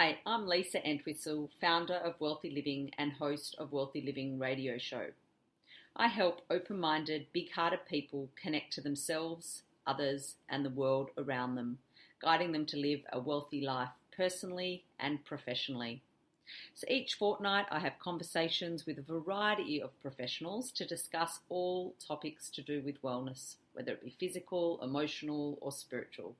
Hi, I'm Lisa Entwistle, founder of Wealthy Living and host of Wealthy Living radio show. I help open-minded, big-hearted people connect to themselves, others, and the world around them, guiding them to live a wealthy life personally and professionally. So each fortnight I have conversations with a variety of professionals to discuss all topics to do with wellness, whether it be physical, emotional, or spiritual.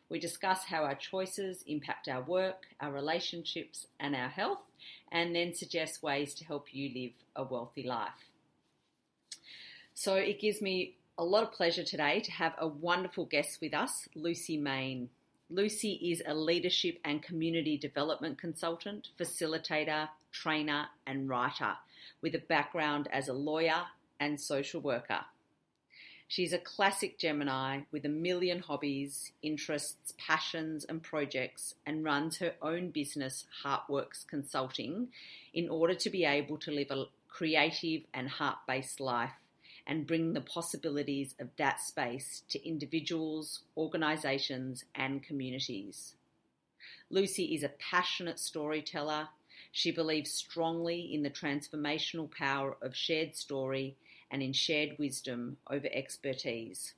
We discuss how our choices impact our work, our relationships, and our health, and then suggest ways to help you live a wealthy life. So it gives me a lot of pleasure today to have a wonderful guest with us, Lucy Main. Lucy is a leadership and community development consultant, facilitator, trainer, and writer with a background as a lawyer and social worker. She's a classic Gemini with a million hobbies, interests, passions, and projects, and runs her own business, HeartWorks Consulting, in order to be able to live a creative and heart-based life and bring the possibilities of that space to individuals, organisations, and communities. Lucy is a passionate storyteller. She believes strongly in the transformational power of shared story and in shared wisdom over expertise.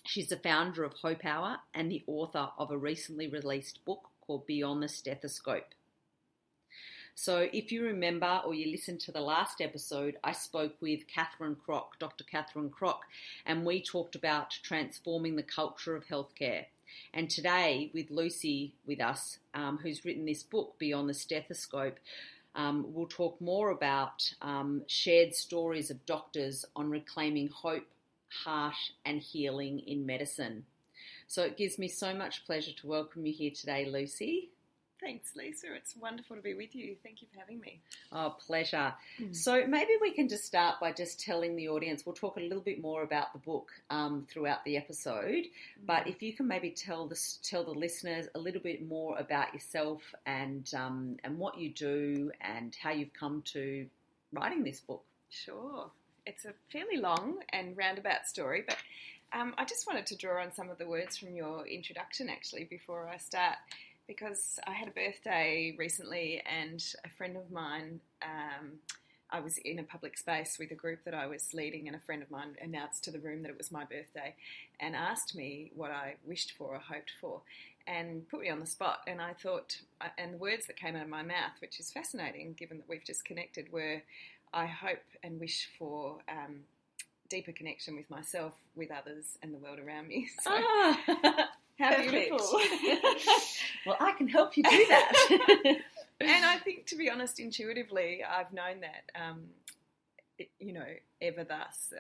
She's the founder of Hope Hour and the author of a recently released book called Beyond the Stethoscope. So if you remember or you listened to the last episode, I spoke with Dr. Catherine Kroc, and we talked about transforming the culture of healthcare. And today with Lucy with us, who's written this book, Beyond the Stethoscope, we'll talk more about shared stories of doctors on reclaiming hope, heart, and healing in medicine. So it gives me so much pleasure to welcome you here today, Lucy. Thanks, Lisa. It's wonderful to be with you. Thank you for having me. Oh, pleasure. So maybe we can just start by just telling the audience, we'll talk a little bit more about the book throughout the episode, but if you can maybe tell the listeners a little bit more about yourself and what you do and how you've come to writing this book. Sure. It's a fairly long and roundabout story, but I just wanted to draw on some of the words from your introduction, actually, before I start. Because I had a birthday recently and a friend of mine, I was in a public space with a group that I was leading, and a friend of mine announced to the room that it was my birthday and asked me what I wished for or hoped for and put me on the spot. And I thought, and the words that came out of my mouth, which is fascinating given that we've just connected, were I hope and wish for deeper connection with myself, with others and the world around me. So, how beautiful. Well, I can help you do that. And I think, to be honest, intuitively, I've known that, ever thus,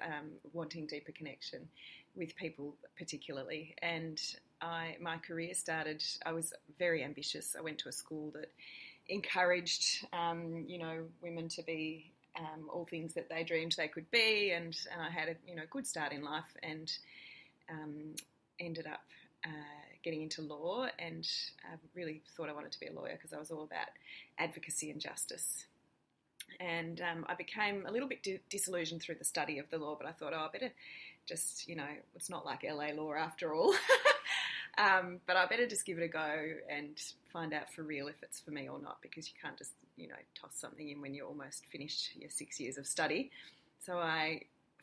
wanting deeper connection with people particularly. And my career started, I was very ambitious. I went to a school that encouraged, women to be all things that they dreamed they could be. And I had a, good start in life and ended up getting into law, and I really thought I wanted to be a lawyer because I was all about advocacy and justice. And I became a little bit disillusioned through the study of the law, but I thought, I better just, it's not like LA law after all. But I better just give it a go and find out for real if it's for me or not, because you can't just, toss something in when you're almost finished your 6 years of study. So I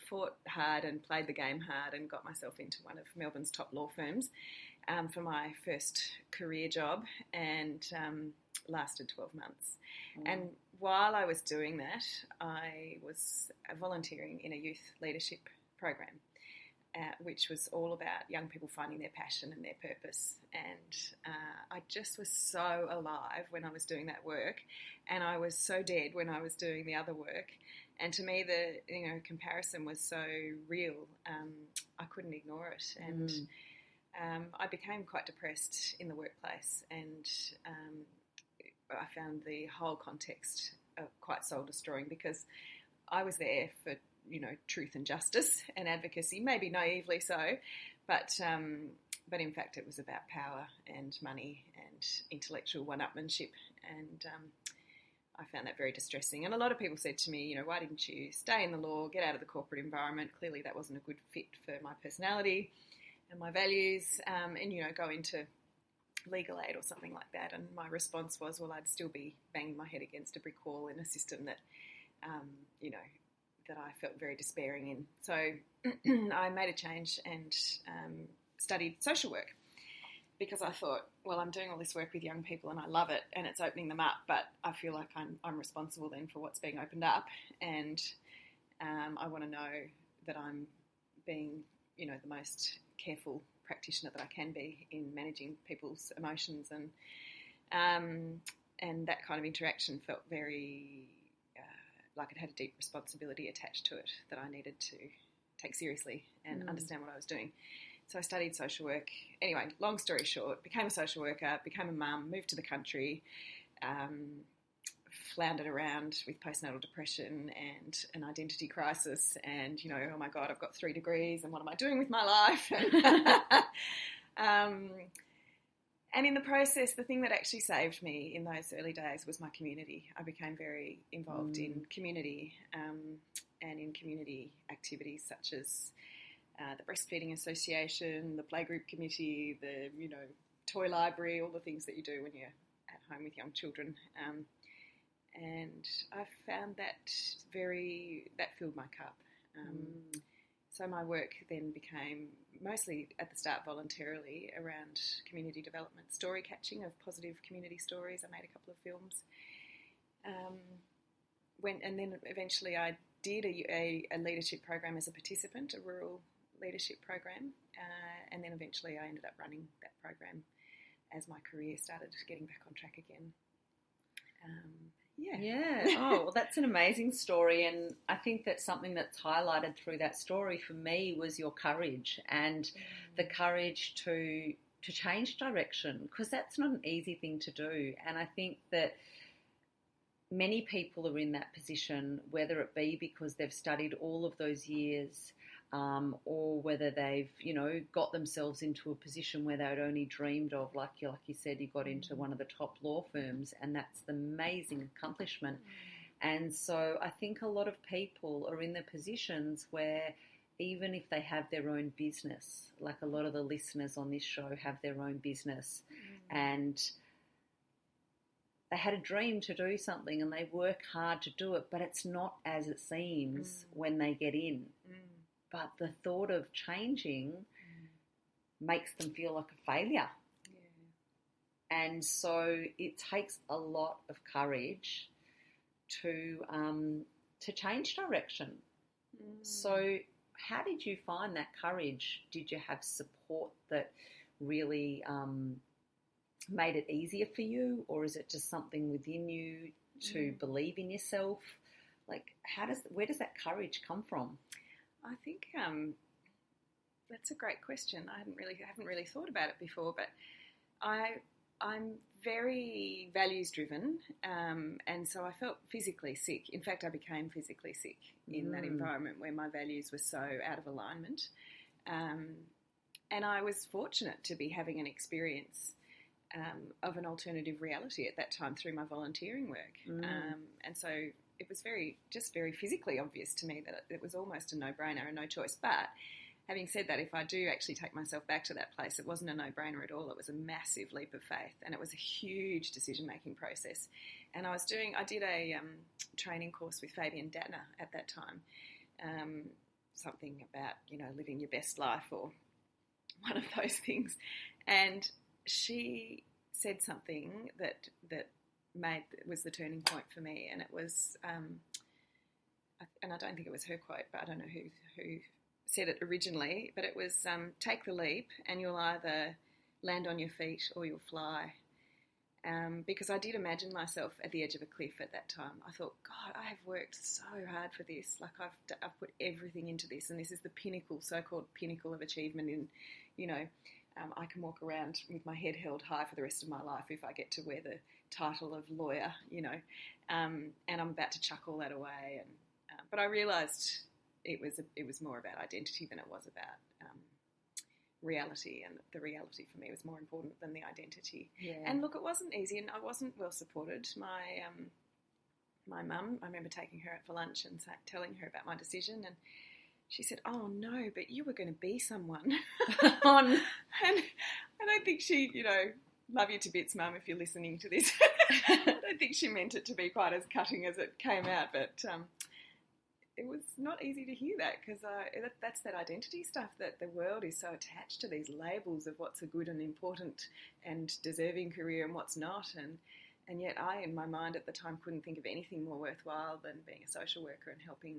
fought hard and played the game hard and got myself into one of Melbourne's top law firms for my first career job, and lasted 12 months. And while I was doing that, I was volunteering in a youth leadership program, which was all about young people finding their passion and their purpose. And I just was so alive when I was doing that work, and I was so dead when I was doing the other work. And to me, the comparison was so real, I couldn't ignore it. And I became quite depressed in the workplace, and I found the whole context quite soul-destroying, because I was there for, truth and justice and advocacy, maybe naively so, but in fact it was about power and money and intellectual one-upmanship, and I found that very distressing. And a lot of people said to me, why didn't you stay in the law, get out of the corporate environment? Clearly that wasn't a good fit for my personality and my values, and, go into legal aid or something like that. And my response was, well, I'd still be banging my head against a brick wall in a system that, that I felt very despairing in. So I made a change and studied social work, because I thought, well, I'm doing all this work with young people and I love it and it's opening them up, but I feel like I'm responsible then for what's being opened up, and I want to know that I'm being, the most careful practitioner that I can be in managing people's emotions, and that kind of interaction felt very like it had a deep responsibility attached to it that I needed to take seriously and understand what I was doing. So I studied social work. Anyway, long story short, became a social worker, became a mum, moved to the country, floundered around with postnatal depression and an identity crisis, and, oh my God, I've got 3 degrees and what am I doing with my life? And in the process, the thing that actually saved me in those early days was my community. I became very involved in community and in community activities such as the Breastfeeding Association, the Playgroup Committee, the, toy library, all the things that you do when you're at home with young children. And I found that filled my cup. So my work then became mostly at the start voluntarily around community development, story catching of positive community stories. I made a couple of films. And then eventually I did a leadership program as a participant, a rural leadership program, and then eventually I ended up running that program as my career started getting back on track again. Yeah. Oh, well, that's an amazing story, and I think that something that's highlighted through that story for me was your courage and the courage to change direction, because that's not an easy thing to do. And I think that many people are in that position, whether it be because they've studied all of those years, or whether they've, got themselves into a position where they'd only dreamed of, like you said, you got into one of the top law firms, and that's the amazing accomplishment. And so I think a lot of people are in the positions where even if they have their own business, like a lot of the listeners on this show have their own business, and they had a dream to do something and they work hard to do it, but it's not as it seems when they get in. But the thought of changing makes them feel like a failure. Yeah. And so it takes a lot of courage to change direction. So how did you find that courage? Did you have support that really made it easier for you, or is it just something within you to believe in yourself? Like, where does that courage come from? I think that's a great question. I haven't really thought about it before, but I'm very values driven, and so I felt physically sick. In fact, I became physically sick in that environment where my values were so out of alignment, and I was fortunate to be having an experience of an alternative reality at that time through my volunteering work, and so it was very physically obvious to me that it was almost a no-brainer and no choice. But having said that, if I do actually take myself back to that place, it wasn't a no-brainer at all. It was a massive leap of faith, and it was a huge decision-making process. And I did a training course with Fabian Datner at that time, something about, living your best life or one of those things. And she said something that was the turning point for me, and it was, and I don't think it was her quote, but I don't know who said it originally, but it was, take the leap and you'll either land on your feet or you'll fly. Because I did imagine myself at the edge of a cliff at that time. I thought, God, I have worked so hard for this. Like I've put everything into this, and this is the pinnacle, so-called pinnacle of achievement in, I can walk around with my head held high for the rest of my life if I get to wear the title of lawyer, and I'm about to chuck all that away. But I realised it was more about identity than it was about reality, and the reality for me was more important than the identity. Yeah. And look, it wasn't easy, and I wasn't well supported. My mum, I remember taking her out for lunch and telling her about my decision, and she said, "Oh no, but you were going to be someone." And I don't think she, love you to bits, Mum, if you're listening to this. I don't think she meant it to be quite as cutting as it came out, but it was not easy to hear that, because that's that identity stuff, that the world is so attached to these labels of what's a good and important and deserving career and what's not, and yet I, in my mind at the time, couldn't think of anything more worthwhile than being a social worker and helping,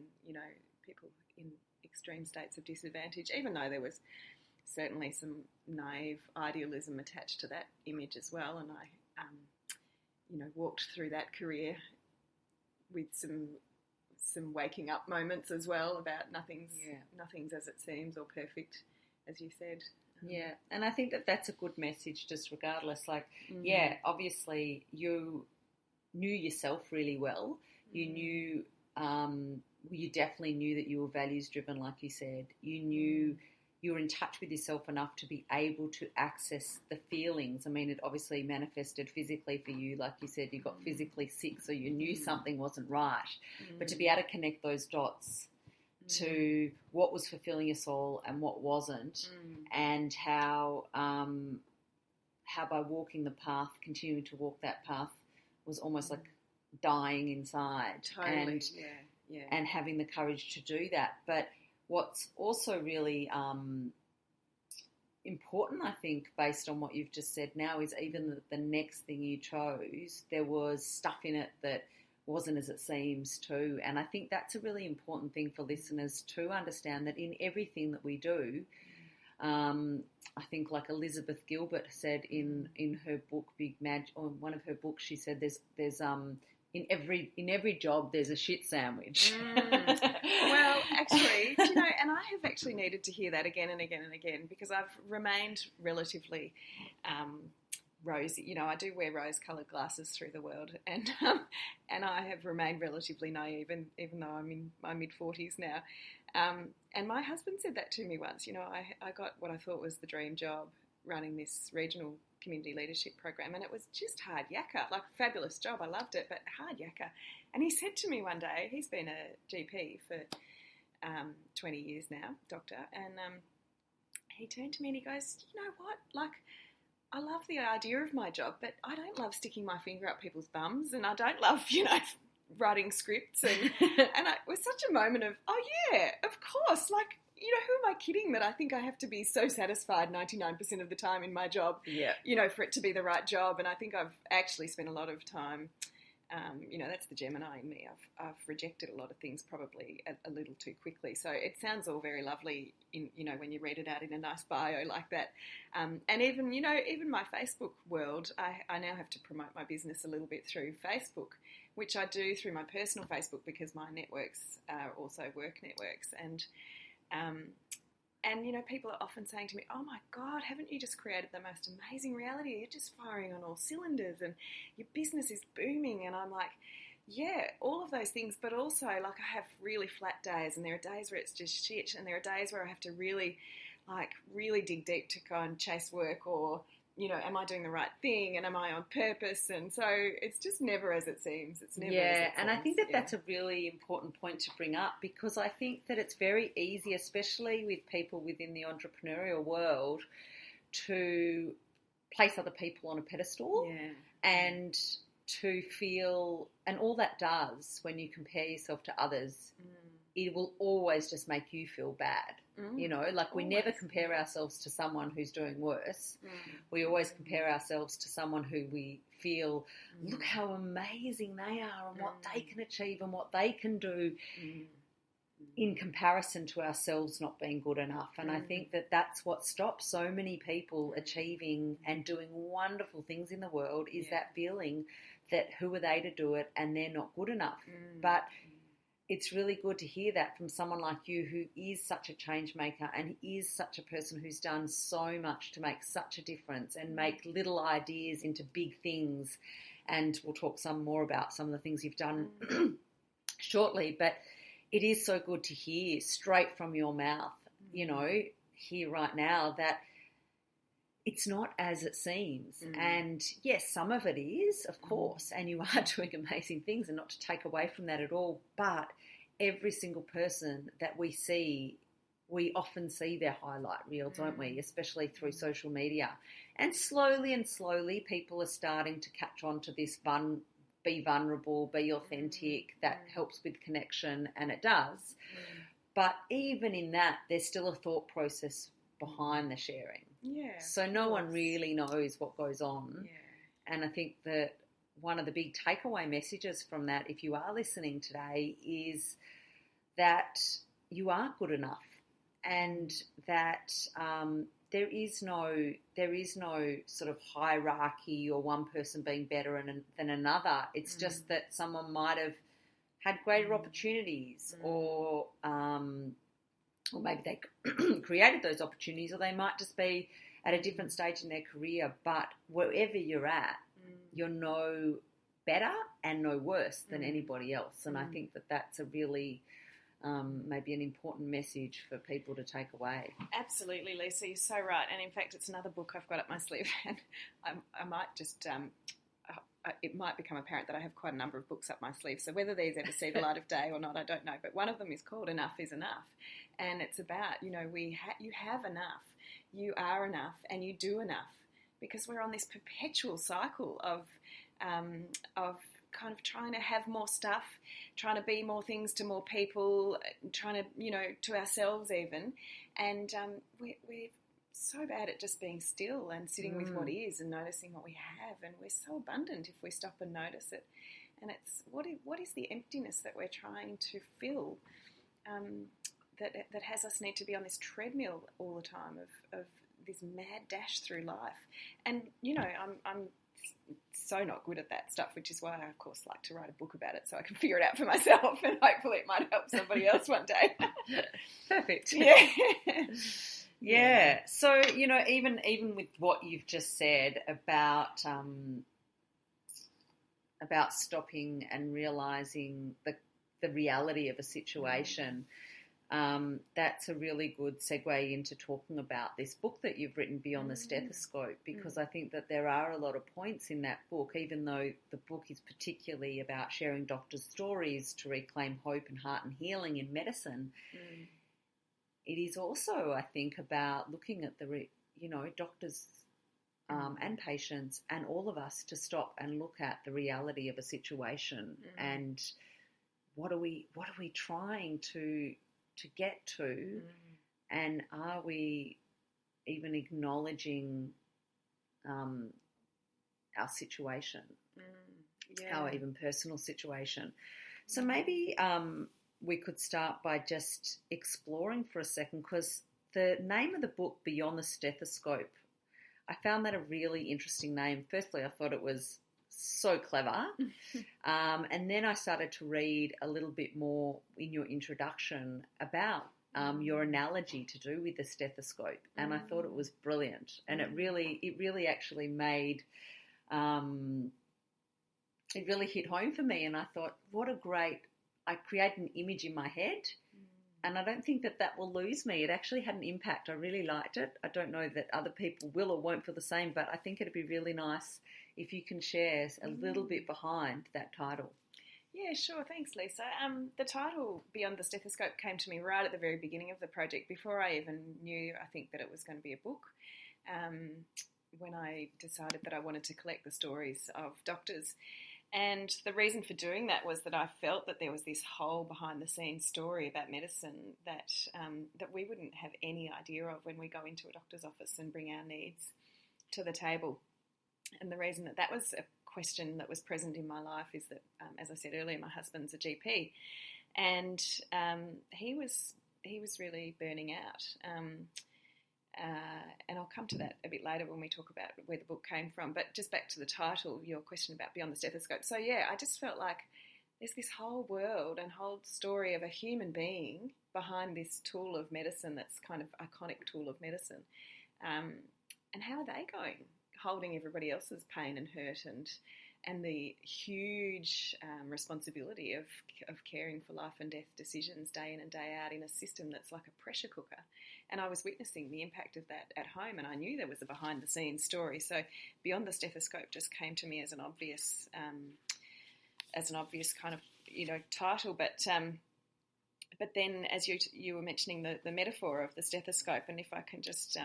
people in extreme states of disadvantage, even though there was certainly some naive idealism attached to that image as well. And I, walked through that career with some waking up moments as well about nothing's as it seems or perfect, as you said. Yeah, and I think that that's a good message, just regardless. Like, obviously you knew yourself really well. You knew, you definitely knew that you were values driven, like you said. You knew you were in touch with yourself enough to be able to access the feelings. I mean, it obviously manifested physically for you. Like you said, you got physically sick, so you knew something wasn't right. But to be able to connect those dots to what was fulfilling your soul and what wasn't, and how by walking the path, continuing to walk that path, was almost like dying inside. Totally, and having the courage to do that. But what's also really important, I think, based on what you've just said now, is even the next thing you chose, there was stuff in it that wasn't as it seems too. And I think that's a really important thing for listeners to understand, that in everything that we do, I think, like Elizabeth Gilbert said in her book Big Magic, or one of her books, she said there's in every job there's a shit sandwich. Well, actually, and I have actually needed to hear that again and again and again, because I've remained relatively rosy. I do wear rose-coloured glasses through the world, and I have remained relatively naive, even though I'm in my mid-40s now. And my husband said that to me once. I got what I thought was the dream job, running this regional community leadership program, and it was just hard yakka, like a fabulous job. I loved it, but hard yakka. And he said to me one day, he's been a GP for 20 years now, doctor, and he turned to me and he goes, "You know what, like, I love the idea of my job, but I don't love sticking my finger up people's bums, and I don't love, writing scripts." And it was such a moment of, oh yeah, of course, like, who am I kidding that I think I have to be so satisfied 99% of the time in my job, for it to be the right job. And I think I've actually spent a lot of time, that's the Gemini in me. I've rejected a lot of things probably a little too quickly. So it sounds all very lovely when you read it out in a nice bio like that. And even, even my Facebook world, I now have to promote my business a little bit through Facebook, which I do through my personal Facebook, because my networks are also work networks. And people are often saying to me, "Oh my God, haven't you just created the most amazing reality? You're just firing on all cylinders and your business is booming." And I'm like, yeah, all of those things, but also, like, I have really flat days, and there are days where it's just shit, and there are days where I have to really dig deep to go and chase work, or, am I doing the right thing, and am I on purpose? And so it's just never as it seems. It's never as it seems. And I think that's a really important point to bring up, because I think that it's very easy, especially with people within the entrepreneurial world, to place other people on a pedestal and to feel, and all that does when you compare yourself to others, it will always just make you feel bad. We never compare ourselves to someone who's doing worse. We always compare ourselves to someone who we feel, look how amazing they are and what they can achieve and what they can do, in comparison to ourselves not being good enough. And I think that that's what stops so many people achieving and doing wonderful things in the world, is that feeling that who are they to do it and they're not good enough. But it's really good to hear that from someone like you, who is such a change maker and is such a person who's done so much to make such a difference and make little ideas into big things. And we'll talk some more about some of the things you've done shortly. But it is so good to hear straight from your mouth, here right now, that it's not as it seems. And yes, some of it is, of course, and you are doing amazing things, and not to take away from that at all, but every single person that we see we often see their highlight reel, don't we? Especially through social media. And slowly people are starting to catch on to this be vulnerable, be authentic. That helps with connection, and it does. But even in that, there's still a thought process behind the sharing. Yeah. So no one really knows what goes on. Yeah. And I think that one of the big takeaway messages from that, if you are listening today, is that you are good enough, and that there is no sort of hierarchy or one person being better than another. It's just that someone might have had greater opportunities, or maybe they created those opportunities, or they might just be at a different stage in their career. But wherever you're at, you're no better and no worse than anybody else. And I think that that's a really maybe an important message for people to take away. Absolutely, Lisa, you're so right. And in fact, it's another book I've got up my sleeve, and I might just it might become apparent that I have quite a number of books up my sleeve. So whether these ever see the light of day or not, I don't know. But one of them is called Enough is Enough. And it's about, you have enough, you are enough, and you do enough. Because we're on this perpetual cycle of kind of trying to have more stuff, trying to be more things to more people, trying to, to ourselves even. And we're so bad at just being still and sitting with what is and noticing what we have. And we're so abundant if we stop and notice it. And it's what is the emptiness that we're trying to fill that has us need to be on this treadmill all the time of this mad dash through life. And, I'm so not good at that stuff, which is why I, of course, like to write a book about it so I can figure it out for myself, and hopefully it might help somebody else one day. Perfect. Yeah. Yeah. So, even with what you've just said about stopping and realising the reality of a situation, that's a really good segue into talking about this book that you've written, Beyond the Stethoscope, because I think that there are a lot of points in that book, even though the book is particularly about sharing doctors' stories to reclaim hope and heart and healing in medicine. It is also, I think, about looking at the doctors and patients and all of us to stop and look at the reality of a situation and what are we trying to get to, and are we even acknowledging our situation, our even personal situation. So maybe we could start by just exploring for a second, because the name of the book, Beyond the Stethoscope, I found that a really interesting name. Firstly, I thought it was so clever. And then I started to read a little bit more in your introduction about your analogy to do with the stethoscope. And I thought it was brilliant. And it really actually made, it really hit home for me. And I thought, I created an image in my head. And I don't think that will lose me. It actually had an impact. I really liked it. I don't know that other people will or won't feel the same, but I think it'd be really nice if you can share a little bit behind that title. Yeah, sure. Thanks, Lisa. The title, Beyond the Stethoscope, came to me right at the very beginning of the project, before I even knew, I think, that it was going to be a book. When I decided that I wanted to collect the stories of doctors. And the reason for doing that was that I felt that there was this whole behind-the-scenes story about medicine that we wouldn't have any idea of when we go into a doctor's office and bring our needs to the table. And the reason that was a question that was present in my life is that, as I said earlier, my husband's a GP, and he was really burning out. And I'll come to that a bit later when we talk about where the book came from. But just back to the title, your question about Beyond the Stethoscope. So yeah, I just felt like there's this whole world and whole story of a human being behind this tool of medicine that's kind of iconic tool of medicine. And how are they going? Holding everybody else's pain and hurt and the huge responsibility of caring for life and death decisions day in and day out in a system that's like a pressure cooker. And I was witnessing the impact of that at home, and I knew there was a behind-the-scenes story. So Beyond the Stethoscope just came to me as an obvious kind of title. But But then, as you were mentioning the metaphor of the stethoscope, and if I can just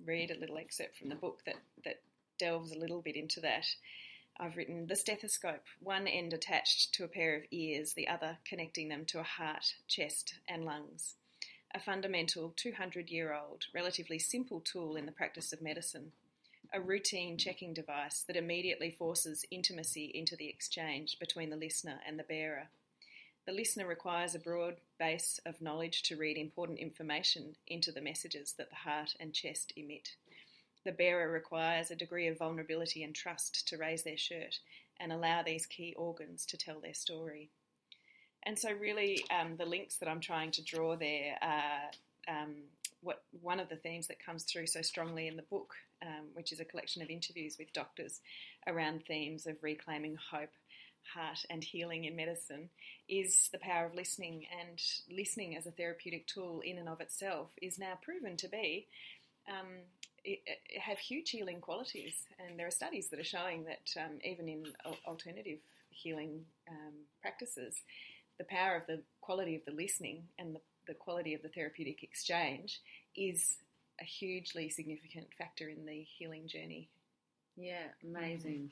read a little excerpt from the book that delves a little bit into that. I've written, the stethoscope, one end attached to a pair of ears, the other connecting them to a heart, chest and lungs. A fundamental 200-year-old, relatively simple tool in the practice of medicine. A routine checking device that immediately forces intimacy into the exchange between the listener and the bearer. The listener requires a broad base of knowledge to read important information into the messages that the heart and chest emit. The bearer requires a degree of vulnerability and trust to raise their shirt and allow these key organs to tell their story. And so really the links that I'm trying to draw there are one of the themes that comes through so strongly in the book, which is a collection of interviews with doctors around themes of reclaiming hope, heart and healing in medicine, is the power of listening. And listening as a therapeutic tool in and of itself is now proven to be have huge healing qualities, and there are studies that are showing that even in alternative healing practices, the power of the quality of the listening and the quality of the therapeutic exchange is a hugely significant factor in the healing journey. Yeah, amazing.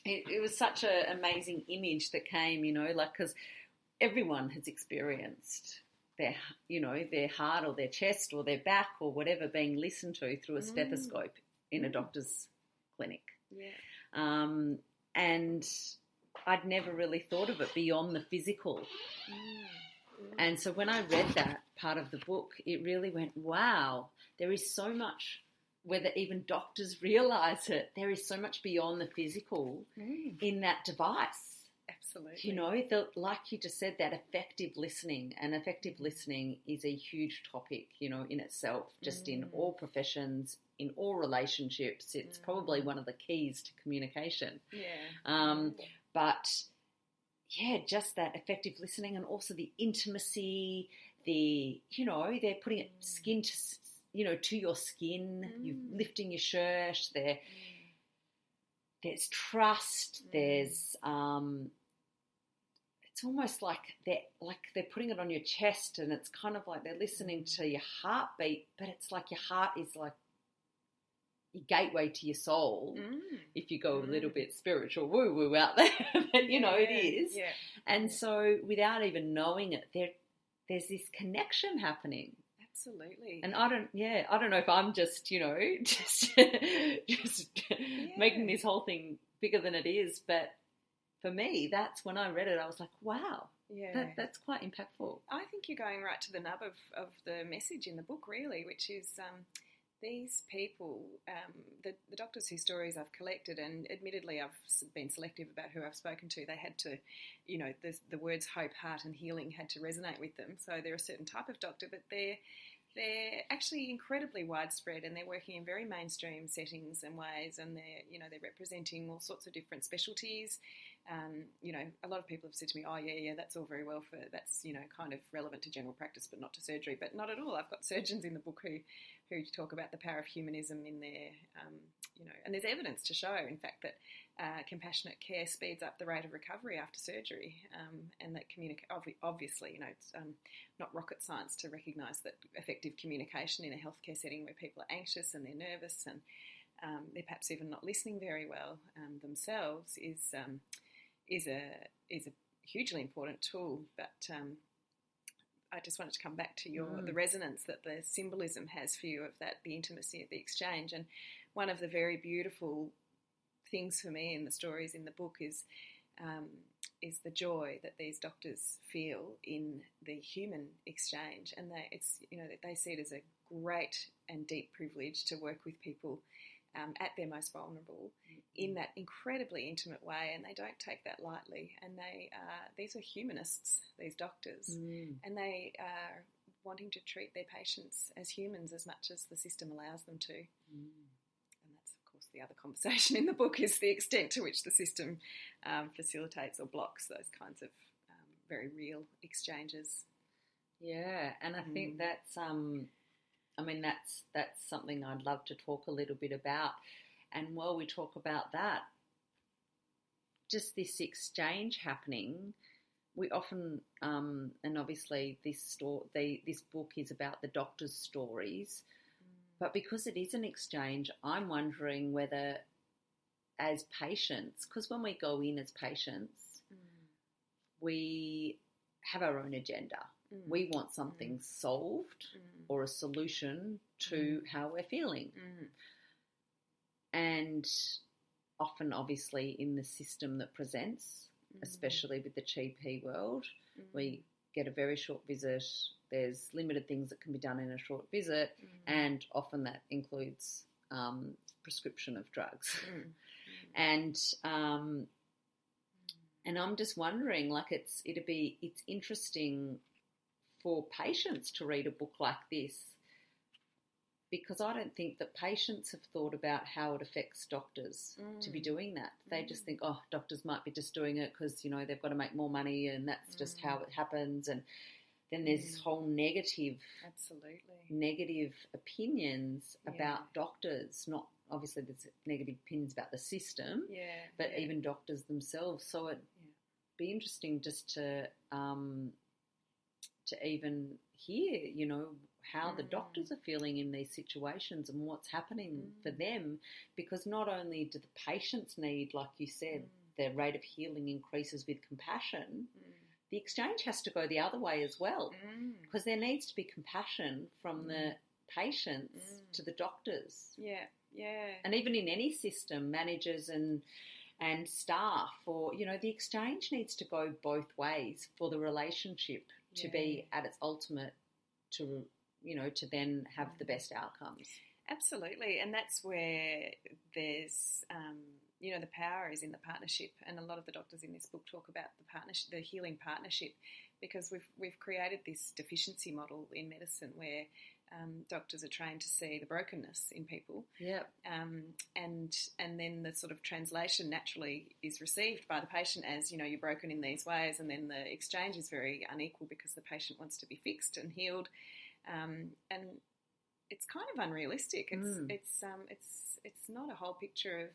It was such an amazing image that came, because everyone has experienced their heart or their chest or their back or whatever being listened to through a stethoscope in a doctor's clinic. Yeah. And I'd never really thought of it beyond the physical. And so when I read that part of the book, it really went, wow, there is so much, whether even doctors realise it, there is so much beyond the physical in that device. Absolutely. Like you just said, that effective listening, and effective listening is a huge topic, in itself, just in all professions, in all relationships. It's probably one of the keys to communication. Yeah. But yeah, just that effective listening, and also the intimacy, they're putting it skin to, to your skin, you lifting your shirt, there's trust, there's, it's almost like they're putting it on your chest, and it's kind of like they're listening to your heartbeat, but it's like your heart is like your gateway to your soul, if you go a little bit spiritual woo-woo out there, but it is. Yeah. And so without even knowing it, there's this connection happening. Absolutely. And I don't know if I'm just, just making this whole thing bigger than it is, but for me, that's when I read it, I was like, wow, that's quite impactful. I think you're going right to the nub of the message in the book, really, which is these people, the doctors whose stories I've collected, and admittedly I've been selective about who I've spoken to, they had to, the words hope, heart and healing had to resonate with them. So they're a certain type of doctor, but they're actually incredibly widespread, and they're working in very mainstream settings and ways, and they're representing all sorts of different specialties. A lot of people have said to me, oh yeah, that's all very well that's kind of relevant to general practice, but not to surgery. But not at all. I've got surgeons in the book who talk about the power of humanism in their, and there's evidence to show, in fact, that compassionate care speeds up the rate of recovery after surgery, and that obviously, it's not rocket science to recognise that effective communication in a healthcare setting where people are anxious and they're nervous and they're perhaps even not listening very well themselves is a hugely important tool. But I just wanted to come back to the resonance that the symbolism has for you of that, the intimacy of the exchange. And one of the very beautiful things for me in the stories in the book is the joy that these doctors feel in the human exchange, and they see it as a great and deep privilege to work with people at their most vulnerable in that incredibly intimate way, and they don't take that lightly. And these are humanists, these doctors, and they are wanting to treat their patients as humans as much as the system allows them to. And that's, of course, the other conversation in the book, is the extent to which the system facilitates or blocks those kinds of very real exchanges. Yeah, and I think that's that's something I'd love to talk a little bit about. And while we talk about that, just this exchange happening, we often, and obviously this book is about the doctor's stories, but because it is an exchange, I'm wondering whether as patients, because when we go in as patients, we have our own agenda. We want something solved or a solution to how we're feeling. And often, obviously, in the system that presents, especially with the GP world, we get a very short visit. There's limited things that can be done in a short visit, and often that includes prescription of drugs. And I'm just wondering, like, it's interesting for patients to read a book like this, because I don't think that patients have thought about how it affects doctors to be doing that. They just think, oh, doctors might be just doing it because, you know, they've got to make more money and that's just how it happens. And then there's this whole negative opinions about doctors. Not obviously there's negative opinions about the system, but even doctors themselves. So it'd be interesting just to even hear, you know, how the doctors are feeling in these situations and what's happening for them, because not only do the patients need, like you said, their rate of healing increases with compassion, the exchange has to go the other way as well, because there needs to be compassion from the patients to the doctors. And even in any system, managers and staff, or, you know, the exchange needs to go both ways for the relationship to be at its ultimate, to, you know, to then have the best outcomes. Absolutely, and that's where there's, you know, the power is in the partnership, and a lot of the doctors in this book talk about the partnership, the healing partnership, because we've created this deficiency model in medicine where doctors are trained to see the brokenness in people, and then the sort of translation naturally is received by the patient as, you know, you're broken in these ways, and then the exchange is very unequal because the patient wants to be fixed and healed, and it's kind of unrealistic. It's not a whole picture of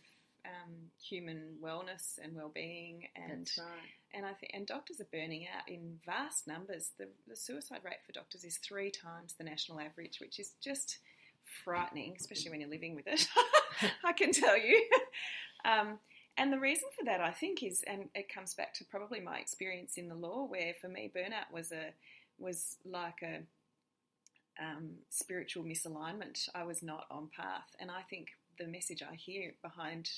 human wellness and well-being, and that's right. And I think, and doctors are burning out in vast numbers. The suicide rate for doctors is 3 times the national average, which is just frightening, especially when you're living with it. I can tell you. And the reason for that, I think, is, and it comes back to probably my experience in the law, where for me burnout was like a spiritual misalignment. I was not on path, and I think the message I hear behind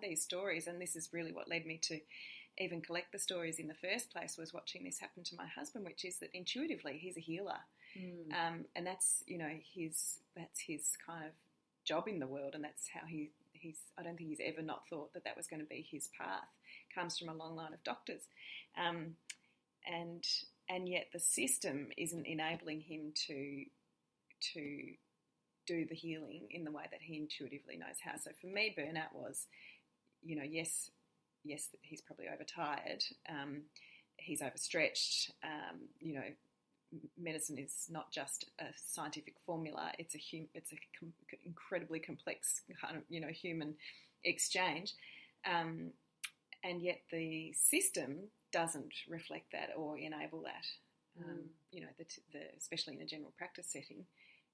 these stories, and this is really what led me to even collect the stories in the first place, was watching this happen to my husband, which is that intuitively he's a healer, and that's, you know, that's his kind of job in the world, and that's how he's. I don't think he's ever not thought that was going to be his path. Comes from a long line of doctors, and yet the system isn't enabling him to do the healing in the way that he intuitively knows how. So for me, burnout was, you know, yes, he's probably overtired, he's overstretched. You know, medicine is not just a scientific formula; it's a incredibly complex kind of, you know, human exchange, and yet the system doesn't reflect that or enable that. You know, especially in a general practice setting,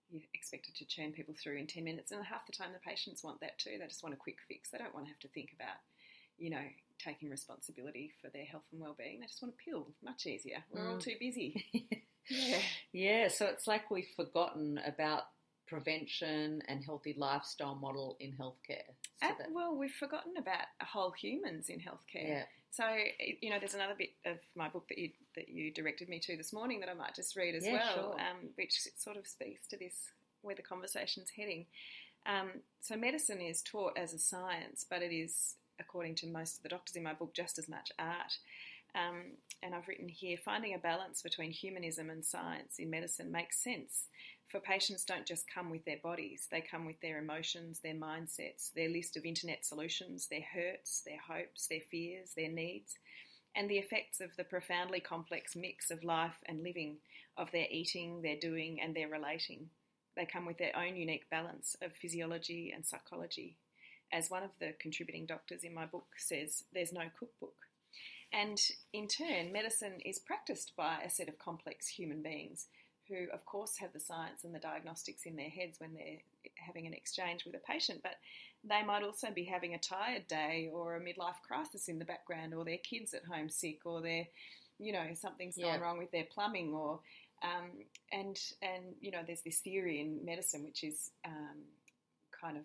you're expected to churn people through in 10 minutes, and half the time the patients want that too. They just want a quick fix. They don't want to have to think about, you know, taking responsibility for their health and well-being. They just want a pill. Much easier. We're all too busy. Yeah, so it's like we've forgotten about prevention and healthy lifestyle model in healthcare. Well, we've forgotten about whole humans in healthcare. Yeah. So, you know, there's another bit of my book that you directed me to this morning that I might just read as well, sure. Which sort of speaks to this, where the conversation's heading. So medicine is taught as a science, but it is, according to most of the doctors in my book, just as much art. And I've written here, finding a balance between humanism and science in medicine makes sense. For patients don't just come with their bodies, they come with their emotions, their mindsets, their list of internet solutions, their hurts, their hopes, their fears, their needs, and the effects of the profoundly complex mix of life and living, of their eating, their doing, and their relating. They come with their own unique balance of physiology and psychology. As one of the contributing doctors in my book says, there's no cookbook. And in turn, medicine is practiced by a set of complex human beings who, of course, have the science and the diagnostics in their heads when they're having an exchange with a patient, but they might also be having a tired day or a midlife crisis in the background, or their kids at home sick, or they're, something's gone wrong with their plumbing, or and there's this theory in medicine which is kind of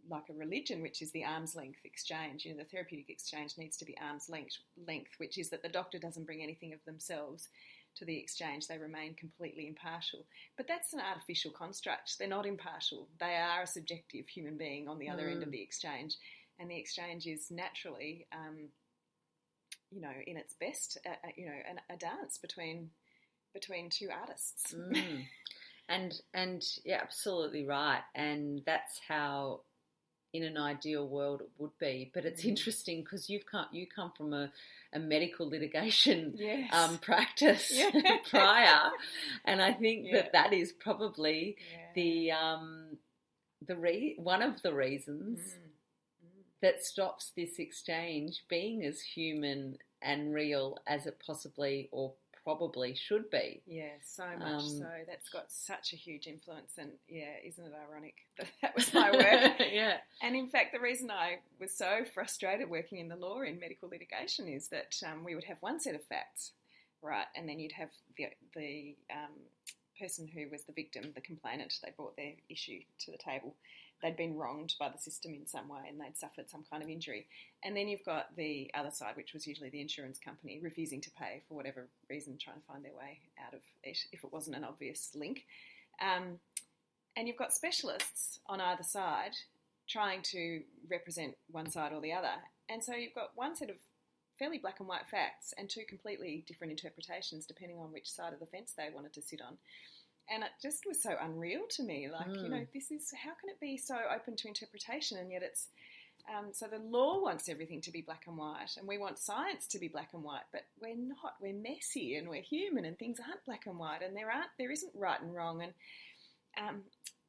like a religion, which is the arm's length exchange. The therapeutic exchange needs to be arm's length, which is that the doctor doesn't bring anything of themselves to the exchange. They remain completely impartial. But that's an artificial construct. They're not impartial. They are a subjective human being on the other end of the exchange. And the exchange is naturally, in its best, a dance between two artists. And yeah, absolutely right. And that's how, in an ideal world, it would be. But it's interesting because you come from a medical litigation practice prior, and I think that is probably one of the reasons that stops this exchange being as human and real as it possibly or probably should be. Yeah, so much so. That's got such a huge influence, and isn't it ironic that was my work? Yeah. And in fact, the reason I was so frustrated working in the law in medical litigation is that we would have one set of facts, right, and then you'd have the person who was the victim, the complainant. They brought their issue to the table. They'd been wronged by the system in some way and they'd suffered some kind of injury. And then you've got the other side, which was usually the insurance company, refusing to pay for whatever reason, trying to find their way out of it if it wasn't an obvious link. And you've got specialists on either side trying to represent one side or the other. And so you've got one set of fairly black and white facts and two completely different interpretations depending on which side of the fence they wanted to sit on. And it just was so unreal to me. Like, this is, how can it be so open to interpretation? And yet it's, so the law wants everything to be black and white, and we want science to be black and white, but we're not. We're messy and we're human, and things aren't black and white, and there isn't right and wrong. And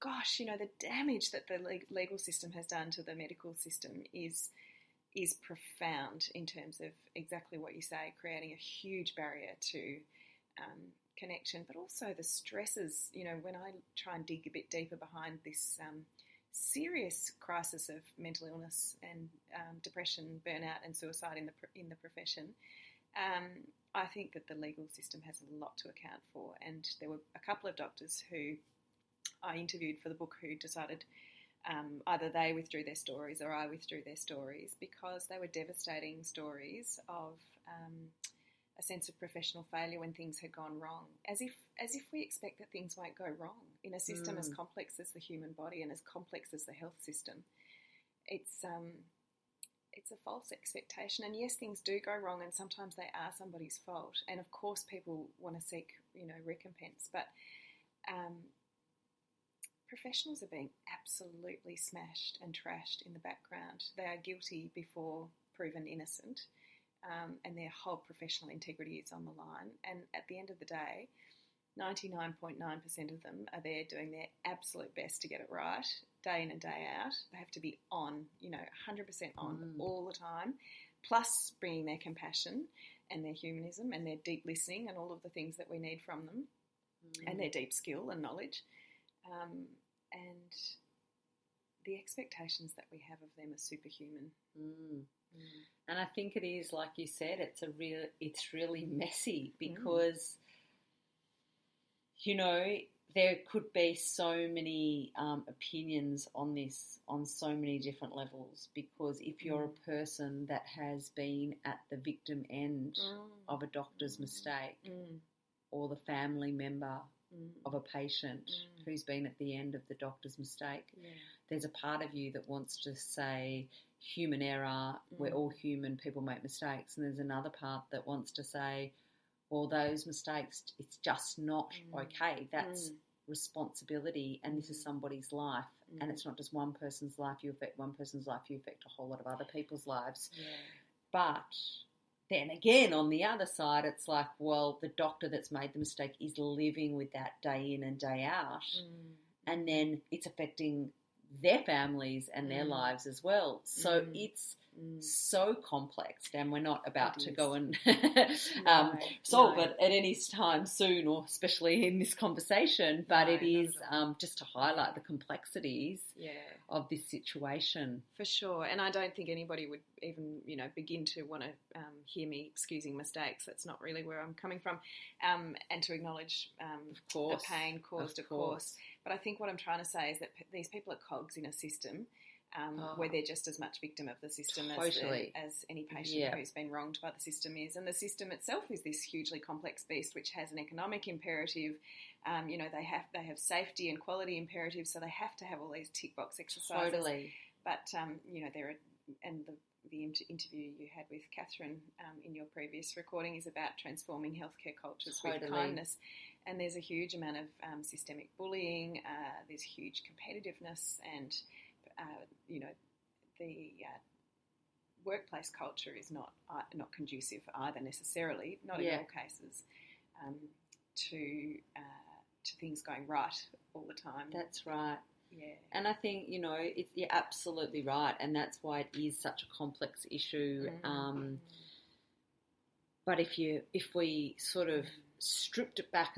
the damage that the legal system has done to the medical system is profound in terms of exactly what you say, creating a huge barrier to connection, but also the stresses. When I try and dig a bit deeper behind this serious crisis of mental illness and depression, burnout, and suicide in the profession, I think that the legal system has a lot to account for. And there were a couple of doctors who I interviewed for the book who decided either they withdrew their stories or I withdrew their stories because they were devastating stories of a sense of professional failure when things had gone wrong, as if we expect that things won't go wrong in a system as complex as the human body and as complex as the health system. It's a false expectation, and yes, things do go wrong, and sometimes they are somebody's fault, and of course people want to seek recompense, but professionals are being absolutely smashed and trashed in the background. They are guilty before proven innocent. And their whole professional integrity is on the line. And at the end of the day, 99.9% of them are there doing their absolute best to get it right, day in and day out. They have to be on, 100% on all the time, plus bringing their compassion and their humanism and their deep listening and all of the things that we need from them, and their deep skill and knowledge. And the expectations that we have of them are superhuman. And I think it is, like you said, it's really messy because, there could be so many opinions on this on so many different levels, because if you're a person that has been at the victim end of a doctor's mistake or the family member of a patient who's been at the end of the doctor's mistake, there's a part of you that wants to say, human error, we're all human, people make mistakes, and there's another part that wants to say, well, those mistakes, it's just not okay. That's responsibility, and this is somebody's life, and it's not just one person's life. You affect one person's life, you affect a whole lot of other people's lives. But then again, on the other side, it's like, well, the doctor that's made the mistake is living with that day in and day out, and then it's affecting their families and their lives as well. So it's so complex, and we're not about to go and solve it at any time soon, or especially in this conversation, but it is just to highlight the complexities of this situation. For sure. And I don't think anybody would even, begin to want to hear me excusing mistakes. That's not really where I'm coming from. And to acknowledge the pain caused, of course. But I think what I'm trying to say is that these people are cogs in a system where they're just as much victim of the system as any patient who's been wronged by the system is. And the system itself is this hugely complex beast which has an economic imperative. They have safety and quality imperatives, so they have to have all these tick box exercises. Totally. But there are, and the interview you had with Catherine in your previous recording is about transforming healthcare cultures with kindness. And there's a huge amount of systemic bullying. There's huge competitiveness, and the workplace culture is not conducive either necessarily, not in all cases, to things going right all the time. That's right. Yeah. And I think, you're absolutely right, and that's why it is such a complex issue. But if we sort of stripped it back,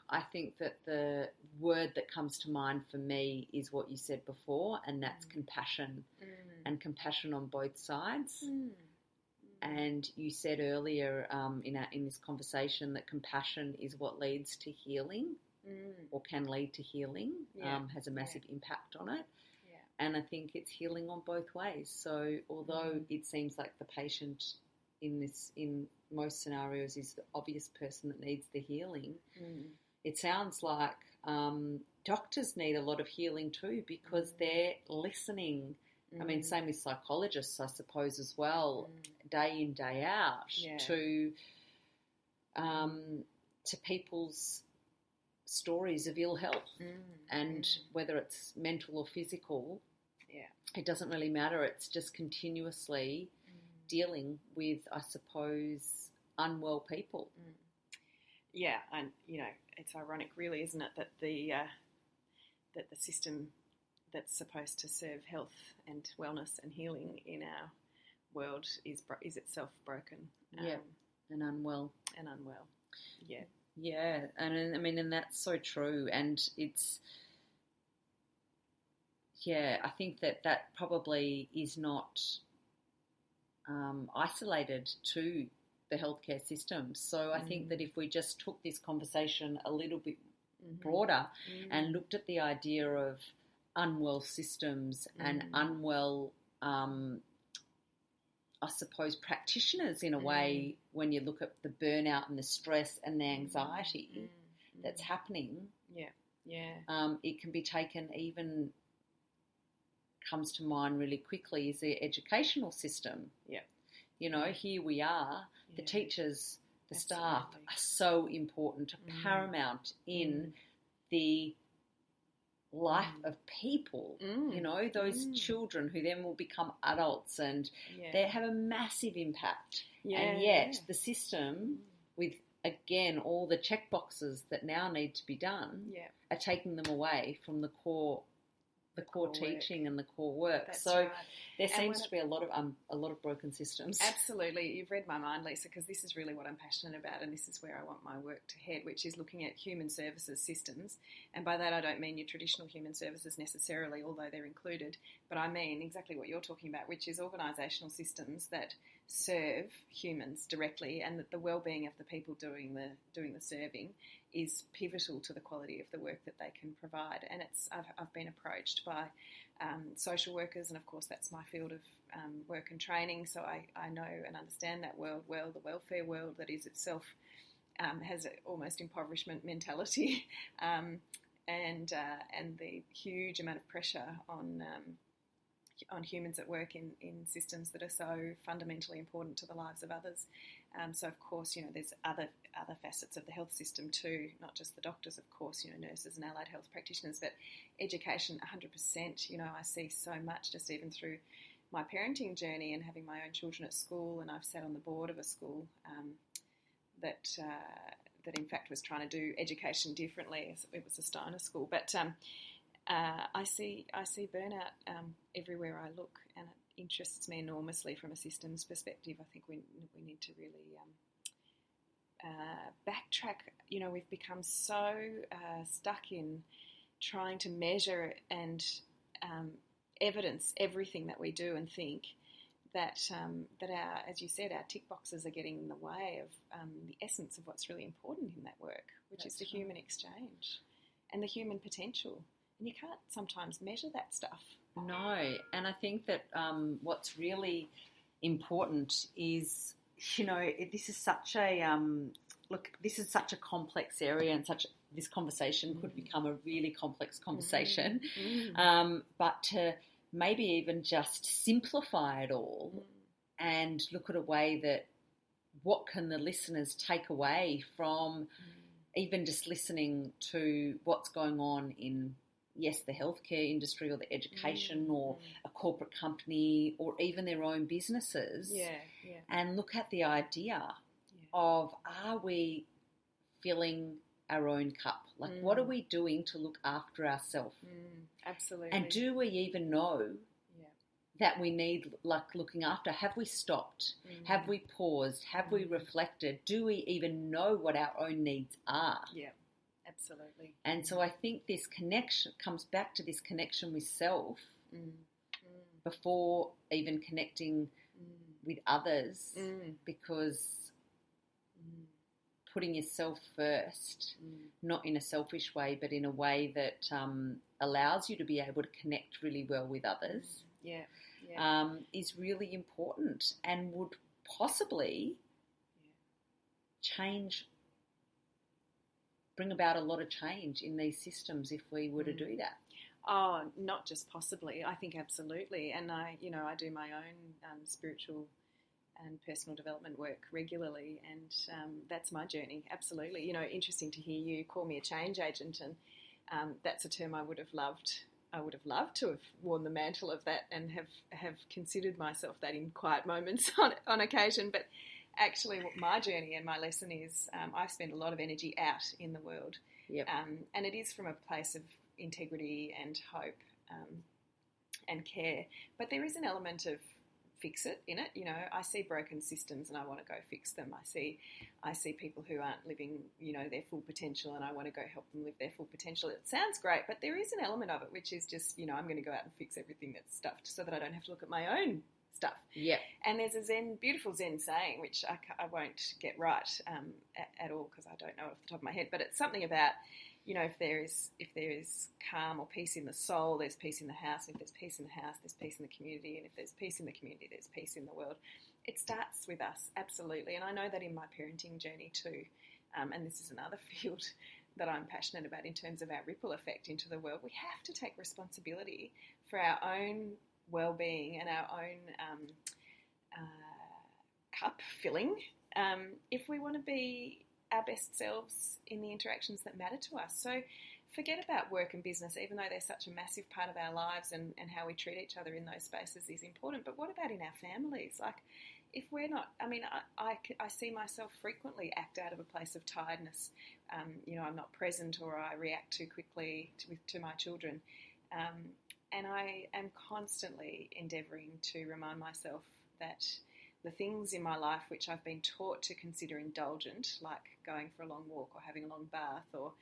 I think that the word that comes to mind for me is what you said before, and that's compassion, and compassion on both sides. And you said earlier in this conversation that compassion is what leads to healing, or can lead to healing, has a massive impact on it. Yeah. And I think it's healing on both ways. So although it seems like the patient in most scenarios is the obvious person that needs the healing, it sounds like doctors need a lot of healing too, because they're listening. I mean, same with psychologists, I suppose, as well, day in, day out, to people's stories of ill health, and whether it's mental or physical, it doesn't really matter. It's just continuously dealing with, I suppose, unwell people. Yeah, and it's ironic, really, isn't it, that the system that's supposed to serve health and wellness and healing in our world is itself broken. And unwell. Yeah. Yeah, and that's so true, and it's, I think that probably is not isolated to the healthcare system. So I think that if we just took this conversation a little bit broader and looked at the idea of unwell systems and unwell, I suppose, practitioners in a way, when you look at the burnout and the stress and the anxiety that's happening, it can be taken, even comes to mind really quickly, is the educational system. Here we are, the teachers, the staff are so important, paramount in the life of people, those children who then will become adults, and they have a massive impact. And yet the system, with, again, all the check boxes that now need to be done, are taking them away from the core teaching and the core work. That's so right. There seems to be a lot of broken systems. Absolutely. You've read my mind, Lisa, because this is really what I'm passionate about, and this is where I want my work to head, which is looking at human services systems. And by that I don't mean your traditional human services necessarily, although they're included, but I mean exactly what you're talking about, which is organisational systems that serve humans directly, and that the well-being of the people doing the serving is pivotal to the quality of the work that they can provide. And I've been approached by social workers, and of course that's my field of work and training, so I know and understand that world well, the welfare world that is itself has an almost impoverishment mentality, and the huge amount of pressure on humans at work in systems that are so fundamentally important to the lives of others. So of course, there's other facets of the health system too, not just the doctors, of course, nurses and allied health practitioners, but education 100%. I see so much just even through my parenting journey and having my own children at school, and I've sat on the board of a school that in fact was trying to do education differently. It was a Steiner school, but I see burnout everywhere I look, and it interests me enormously from a systems perspective. I think we need to really backtrack. We've become so stuck in trying to measure and evidence everything that we do and think that our, as you said, our tick boxes are getting in the way of the essence of what's really important in that work, which is the human exchange and the human potential. And you can't sometimes measure that stuff. No, and I think that what's really important is, this is such a this is such a complex area, and this conversation could become a really complex conversation. But to maybe even just simplify it all and look at a way that what can the listeners take away from even just listening to what's going on in, yes, the healthcare industry or the education or a corporate company or even their own businesses, and look at the idea of, are we filling our own cup? Like, what are we doing to look after ourselves? Absolutely. And do we even know that we need, looking after? Have we stopped? Have we paused? Have we reflected? Do we even know what our own needs are? Yeah, absolutely. And so I think this connection comes back to this connection with self before even connecting with others, because putting yourself first, not in a selfish way, but in a way that allows you to be able to connect really well with others, is really important, and would possibly bring about a lot of change in these systems if we were to do that. Oh, not just possibly. I think absolutely. And I do my own spiritual and personal development work regularly, and that's my journey. Absolutely. Interesting to hear you call me a change agent, and that's a term I would have loved to have worn the mantle of that, and have considered myself that in quiet moments on occasion. But actually, what my journey and my lesson is, I spend a lot of energy out in the world, and it is from a place of integrity and hope and care. But there is an element of fix it in it. I see broken systems and I want to go fix them. I see people who aren't living, their full potential, and I want to go help them live their full potential. It sounds great, but there is an element of it which is just, I'm going to go out and fix everything that's stuffed so that I don't have to look at my own stuff. Yeah. And there's a beautiful Zen saying, which I won't get right at all because I don't know off the top of my head, but it's something about, if there is calm or peace in the soul, there's peace in the house. If there's peace in the house, there's peace in the community. And if there's peace in the community, there's peace in the world. It starts with us, absolutely. And I know that in my parenting journey too. And this is another field that I'm passionate about in terms of our ripple effect into the world. We have to take responsibility for our own well-being and our own cup filling if we want to be our best selves in the interactions that matter to us. So forget about work and business, even though they're such a massive part of our lives, and how we treat each other in those spaces is important. But what about in our families? Like, if we're not, I see myself frequently act out of a place of tiredness. I'm not present, or I react too quickly to my children. And I am constantly endeavouring to remind myself that the things in my life which I've been taught to consider indulgent, like going for a long walk or having a long bath or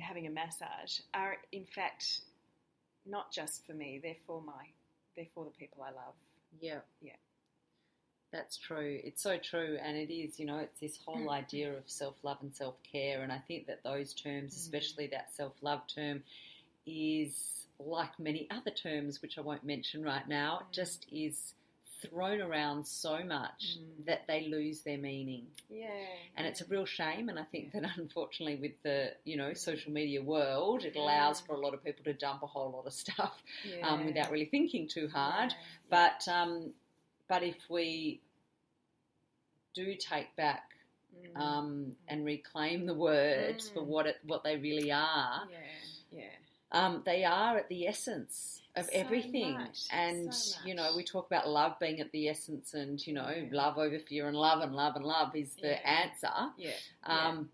having a massage, are in fact not just for me. They're for the people I love. Yeah. That's true. It's so true, and it is. It's this whole idea of self-love and self-care, and I think that those terms, especially that self-love term, is like many other terms, which I won't mention right now, just is thrown around so much that they lose their meaning. Yeah. And it's a real shame, and I think that unfortunately with the, social media world, it allows for a lot of people to dump a whole lot of stuff without really thinking too hard. But if we do take back and reclaim the words for what they really are, they are at the essence of everything. And, we talk about love being at the essence, and, love over fear, and love is the answer.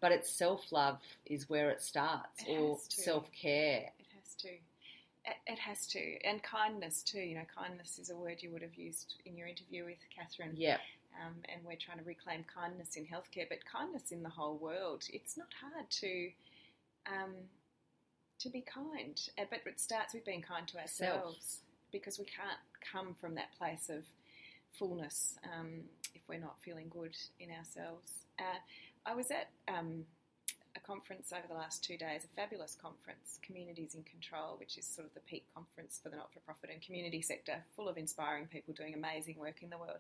But it's self-love is where it starts, or self-care. It has to, and kindness too. You know, kindness is a word you would have used in your interview with Catherine. Yeah. And we're trying to reclaim kindness in healthcare, but kindness in the whole world. It's not hard to be kind, but it starts with being kind to ourselves, because we can't come from that place of fullness if we're not feeling good in ourselves. I was at a conference over the last 2 days, a fabulous conference, Communities in Control, which is sort of the peak conference for the not-for-profit and community sector, full of inspiring people doing amazing work in the world.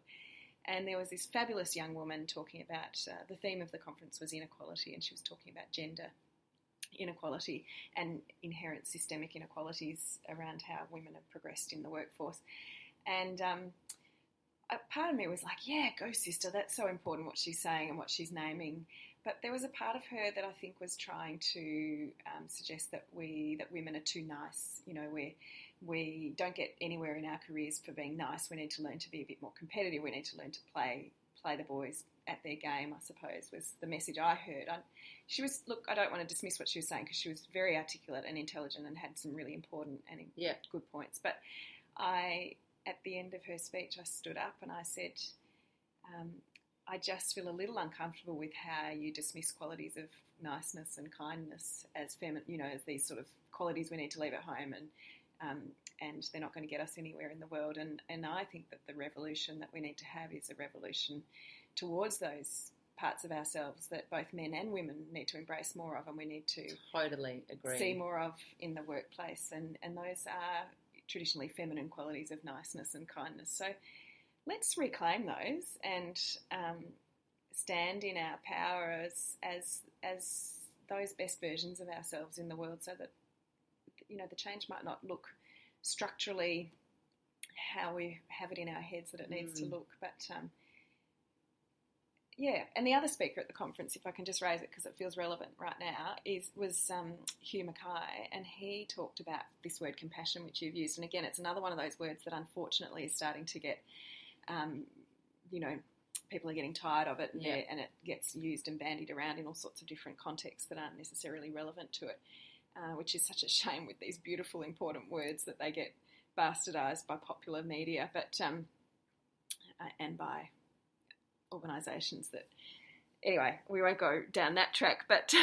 And there was this fabulous young woman talking about, the theme of the conference was inequality, and she was talking about gender inequality and inherent systemic inequalities around how women have progressed in the workforce. And a part of me was like, yeah, go sister, that's so important what she's saying and what she's naming. But there was a part of her that I think was trying to suggest that women are too nice. You know, we don't get anywhere in our careers for being nice. We need to learn to be a bit more competitive. We need to learn to play the boys at their game, I suppose, was the message I heard. I don't want to dismiss what she was saying, because she was very articulate and intelligent and had some really important and good points. But at the end of her speech, I stood up and I said, I just feel a little uncomfortable with how you dismiss qualities of niceness and kindness as as these sort of qualities we need to leave at home, and they're not going to get us anywhere in the world. And I think that the revolution that we need to have is a revolution towards those parts of ourselves that both men and women need to embrace more of, and we need to totally agree see more of in the workplace. And those are traditionally feminine qualities of niceness and kindness. So let's reclaim those and stand in our power as those best versions of ourselves in the world, so that the change might not look structurally how we have it in our heads that it needs to look, but and the other speaker at the conference, if I can just raise it because it feels relevant right now, was Hugh Mackay, and he talked about this word compassion, which you've used. And again, it's another one of those words that unfortunately is starting to get, people are getting tired of it, and it gets used and bandied around in all sorts of different contexts that aren't necessarily relevant to it, which is such a shame with these beautiful, important words that they get bastardised by popular media, but and by organisations that, anyway, we won't go down that track, but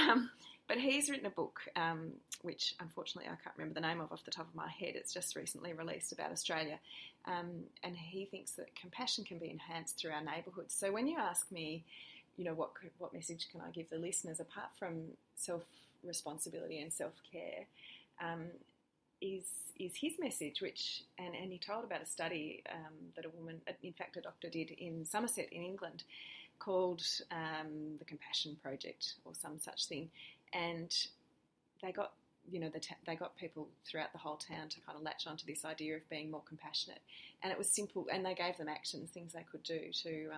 he's written a book, which unfortunately I can't remember the name of off the top of my head. It's just recently released, about Australia, and he thinks that compassion can be enhanced through our neighbourhoods. So when you ask me, what message can I give the listeners, apart from self-responsibility and self-care, is his message, which, and he told about a study that a woman, in fact a doctor, did in Somerset in England, called the Compassion Project or some such thing, and they got they got people throughout the whole town to kind of latch onto this idea of being more compassionate, and it was simple, and they gave them actions, things they could do to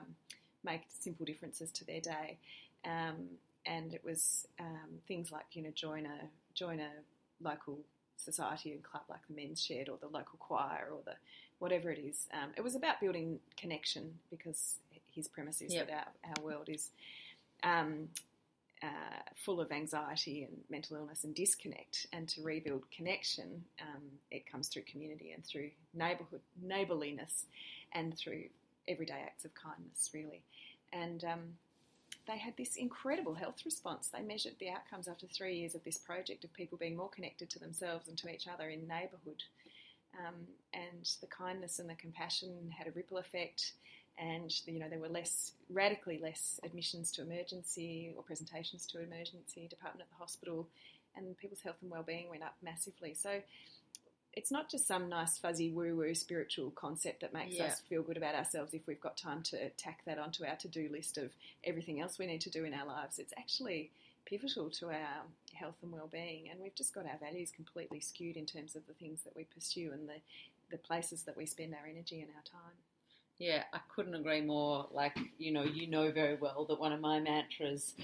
make simple differences to their day, and it was things like join a local society and club like the Men's Shed or the local choir or the whatever it is. It was about building connection, because his premise is that our world is full of anxiety and mental illness and disconnect, and to rebuild connection, it comes through community and through neighbourliness and through everyday acts of kindness, really. And they had this incredible health response. They measured the outcomes after 3 years of this project of people being more connected to themselves and to each other in neighbourhood. And the kindness and the compassion had a ripple effect, and there were radically less admissions to emergency or presentations to emergency department at the hospital, and people's health and wellbeing went up massively. So it's not just some nice fuzzy woo-woo spiritual concept that makes us feel good about ourselves if we've got time to tack that onto our to-do list of everything else we need to do in our lives. It's actually pivotal to our health and well-being, and we've just got our values completely skewed in terms of the things that we pursue and the places that we spend our energy and our time. Yeah, I couldn't agree more. Like, you know very well that one of my mantras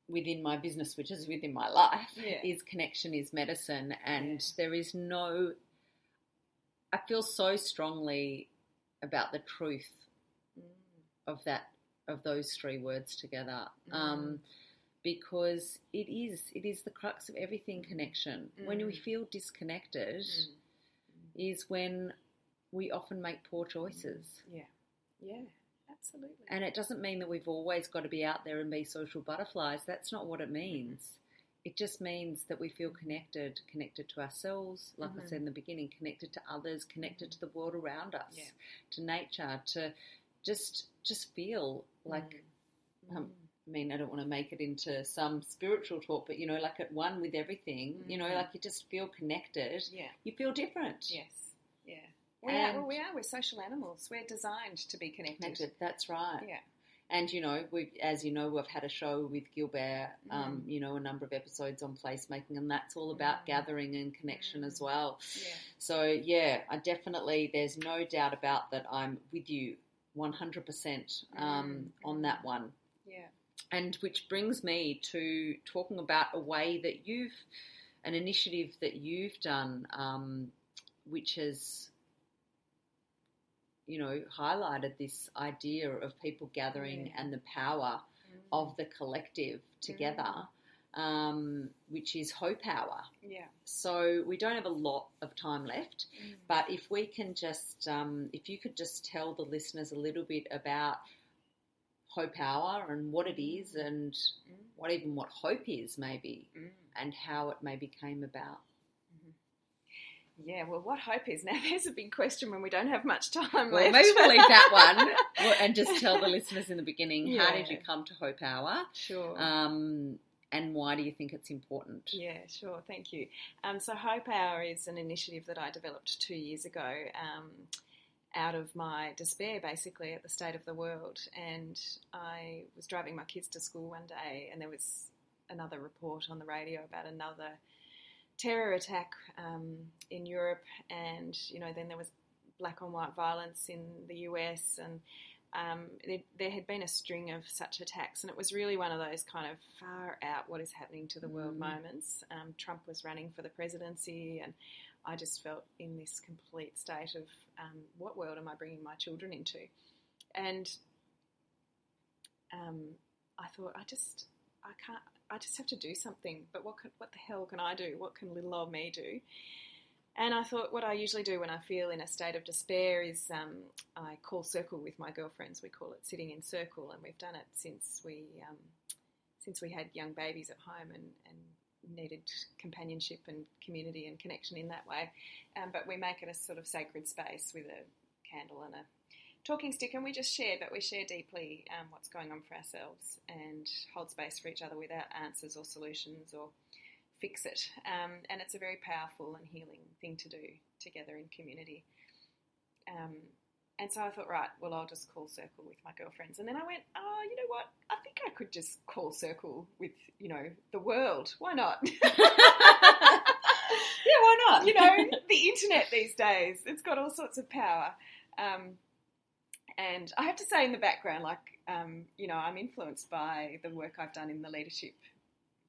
within my business, which is within my life, is connection is medicine. And there is I feel so strongly about the truth of those three words together. because it is the crux of everything, connection. When we feel disconnected is when we often make poor choices. Yeah, absolutely. And it doesn't mean that we've always got to be out there and be social butterflies. That's not what it means. It just means that we feel connected to ourselves, like I said in the beginning, connected to others, connected to the world around us, to nature, to just feel like, I mean, I don't want to make it into some spiritual talk, but, like at one with everything, like you just feel connected. Yeah. You feel different. Yes. Yeah. We are. We're social animals. We're designed to be connected. That's right. Yeah. And, we've had a show with Gilbert, a number of episodes on placemaking, and that's all about gathering and connection as well. Yeah. So, I definitely, there's no doubt about that. I'm with you 100% on that one. Yeah. And which brings me to talking about an initiative that you've done, which has, highlighted this idea of people gathering and the power of the collective together, which is Hope Hour. Yeah. So we don't have a lot of time left, but if we can just, if you could just tell the listeners a little bit about Hope Hour and what it is and what hope is maybe and how it maybe came about. Yeah, well, what hope is? Now, there's a big question when we don't have much time left. Well, maybe we'll leave that one and just tell the listeners in the beginning, how did you come to Hope Hour? Sure. And why do you think it's important? Yeah, sure. Thank you. So Hope Hour is an initiative that I developed 2 years ago out of my despair, basically, at the state of the world. And I was driving my kids to school one day and there was another report on the radio about another terror attack in Europe, and then there was black on white violence in the US, and there had been a string of such attacks, and it was really one of those kind of far out what is happening to the world moments. Trump was running for the presidency, and I just felt in this complete state of what world am I bringing my children into? And I thought I just have to do something, but what the hell can I do? What can little old me do? And I thought what I usually do when I feel in a state of despair is I call circle with my girlfriends. We call it sitting in circle, and we've done it since we had young babies at home and needed companionship and community and connection in that way. But we make it a sort of sacred space with a candle and a talking stick, and we just share, but we share deeply what's going on for ourselves and hold space for each other without answers or solutions or fix it. And it's a very powerful and healing thing to do together in community. And so I thought, right, well, I'll just call circle with my girlfriends. And then I went, oh, you know what? I think I could just call circle with, the world. Why not? Yeah, why not? The internet these days, it's got all sorts of power. And I have to say in the background, I'm influenced by the work I've done in the leadership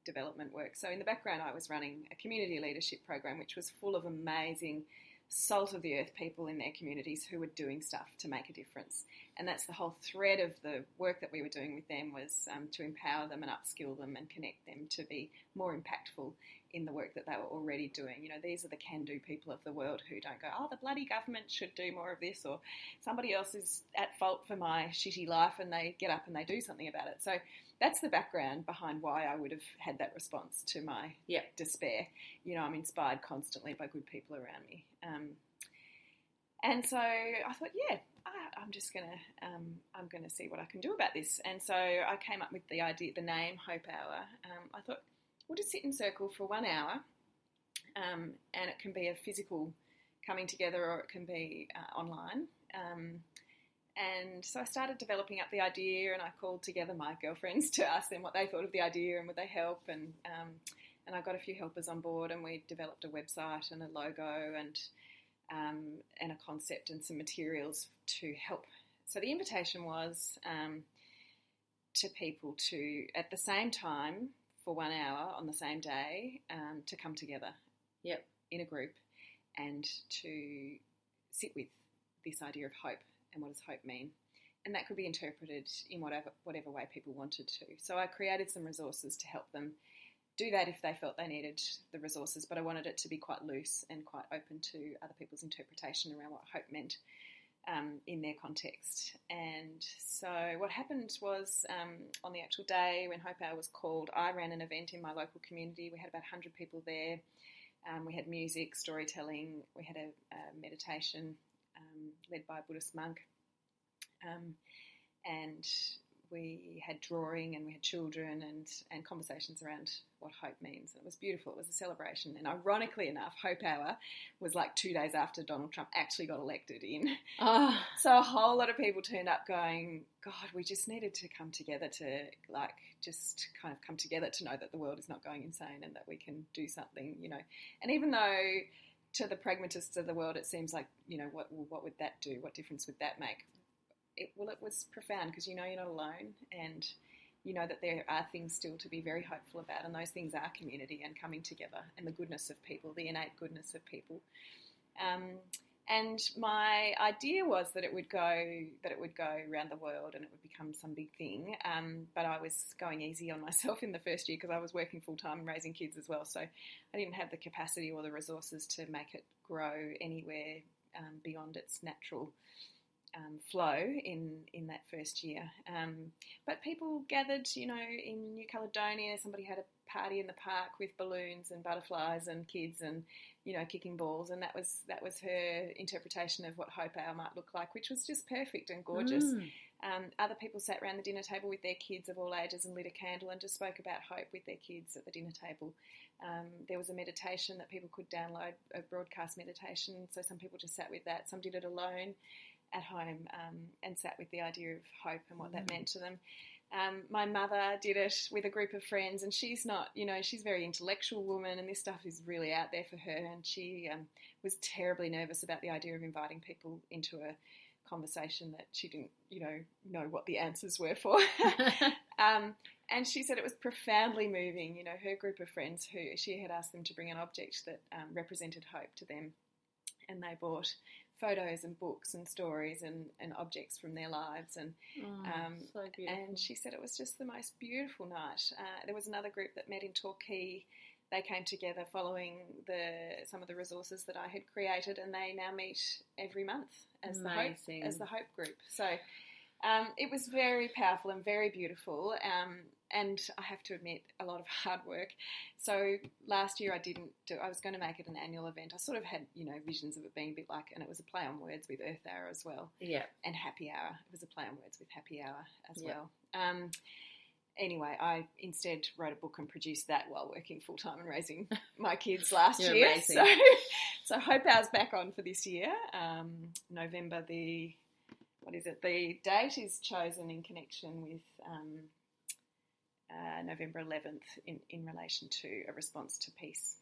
development work. So in the background, I was running a community leadership program, which was full of amazing salt of the earth people in their communities who were doing stuff to make a difference. And that's the whole thread of the work that we were doing with them, was to empower them and upskill them and connect them to be more impactful in the work that they were already doing. These are the can-do people of the world who don't go, oh, the bloody government should do more of this, or somebody else is at fault for my shitty life, and they get up and they do something about it. So that's the background behind why I would have had that response to my despair. I'm inspired constantly by good people around me. And so I thought, I'm just going to, I'm going to see what I can do about this. And so I came up with the name Hope Hour. I thought, we'll just sit in circle for 1 hour, and it can be a physical coming together, or it can be online. And so I started developing up the idea, and I called together my girlfriends to ask them what they thought of the idea and would they help. And I got a few helpers on board, and we developed a website and a logo and a concept and some materials to help. So the invitation was to people to, at the same time, for 1 hour on the same day, to come together in a group and to sit with this idea of hope. And what does hope mean? And that could be interpreted in whatever way people wanted to. So I created some resources to help them do that if they felt they needed the resources, but I wanted it to be quite loose and quite open to other people's interpretation around what hope meant in their context. And so what happened was on the actual day when Hope Hour was called, I ran an event in my local community. We had about 100 people there. We had music, storytelling, we had a meditation led by a Buddhist monk, and we had drawing, and we had children and conversations around what hope means. And it was beautiful. It was a celebration. And ironically enough, Hope Hour was like 2 days after Donald Trump actually got elected in. Oh. So a whole lot of people turned up going, God, we just needed to come together to just kind of come together to know that the world is not going insane and that we can do something, And even though to the pragmatists of the world it seems like, what would that do? What difference would that make? It was profound because you're not alone, and you know that there are things still to be very hopeful about, and those things are community and coming together and the goodness of people, the innate goodness of people. And my idea was that it would go around the world and it would become some big thing. But I was going easy on myself in the first year because I was working full time and raising kids as well, so I didn't have the capacity or the resources to make it grow anywhere beyond its natural flow in that first year. But people gathered, in New Caledonia. Somebody had a party in the park with balloons and butterflies and kids and, kicking balls. And that was her interpretation of what Hope Hour might look like, which was just perfect and gorgeous. Other people sat around the dinner table with their kids of all ages and lit a candle and just spoke about hope with their kids at the dinner table. There was a meditation that people could download, a broadcast meditation. So some people just sat with that. Some did it alone at home and sat with the idea of hope and what that meant to them. My mother did it with a group of friends, and she's not, she's a very intellectual woman, and this stuff is really out there for her, and she was terribly nervous about the idea of inviting people into a conversation that she didn't, know what the answers were for. And she said it was profoundly moving, her group of friends who she had asked them to bring an object that represented hope to them, and they brought photos and books and stories and objects from their lives, and so beautiful. And she said it was just the most beautiful night. There was another group that met in Torquay. They came together following some of the resources that I had created, and they now meet every month as the Hope group. So it was very powerful and very beautiful. And I have to admit, a lot of hard work. So last year I was going to make it an annual event. I sort of had, visions of it being a bit like, and it was a play on words with Earth Hour as well. Yeah. And Happy Hour. It was a play on words with Happy Hour as well. Anyway, I instead wrote a book and produced that while working full-time and raising my kids last You're year. amazing. So Hope Hour's back on for this year. November the date is chosen in connection with November 11th in relation to a response to peace.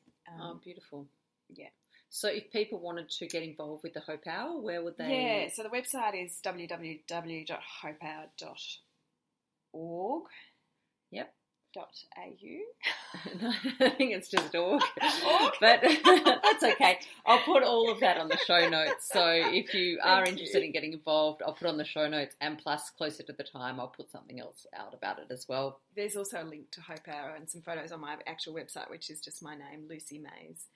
Beautiful. Yeah. So if people wanted to get involved with the Hope Hour, where would they? Yeah, so the website is www.hopehour.org. Yep. .au. No, I think it's just org. But that's okay. I'll put all of that on the show notes. So if you are interested in getting involved, I'll put on the show notes, and plus closer to the time I'll put something else out about it as well. There's also a link to Hope Hour and some photos on my actual website, which is just my name, Lucy Mayes,